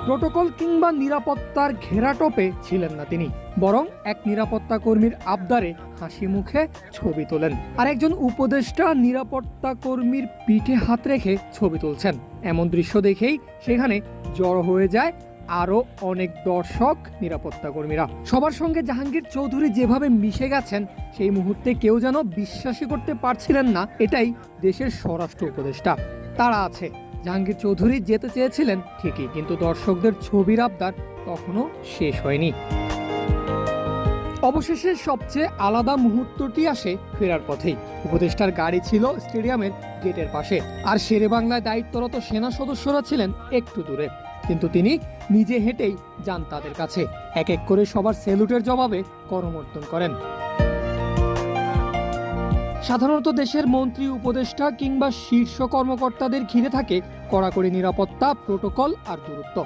Protocol কিংবা নিরাপত্তার ঘেরাটোপে ছিলেন না তিনি, বরং এক নিরাপত্তা কর্মীর আবদারে হাসি মুখে ছবি তোলেন। আর একজন উপদেষ্টা নিরাপত্তা কর্মীর পিঠে হাত রেখে ছবি তুলছেন। এমন দৃশ্য দেখেই সেখানে জড়ো হয়ে যায় আরো অনেক দর্শক, নিরাপত্তা কর্মীরা। সবার সঙ্গে জাহাঙ্গীর চৌধুরী যেভাবে মিশে গেছেন, সেই মুহূর্তে কেউ যেন বিশ্বাসই করতে পারছিলেন না এটাই দেশের স্বরাষ্ট্র উপদেষ্টা। তারা আছে, জাহাঙ্গীর চৌধুরী যেতে চেয়েছিলেন ঠিকই, কিন্তু দর্শকদের ছবির আবদার তখনো শেষ হয়নি। অবশেষে সবচেয়ে আলাদা মুহূর্তটি আসে ফেরার পথেই। উপদেষ্টার গাড়ি ছিল স্টেডিয়ামের গেটের পাশে, আর শেরেবাংলায় দায়িত্বরত সেনা সদস্যরা ছিলেন একটু দূরে। কিন্তু তিনি নিজে হেঁটেই যান তাদের কাছে, এক এক করে সবার স্যালুটের জবাবে করমর্দন করেন। সাধারণত দেশের মন্ত্রী, উপদেষ্টা কিংবা শীর্ষ কর্মকর্তাদের ঘিরে থাকে কড়াকড়ি নিরাপত্তা, প্রোটোকল আর দূরত্ব।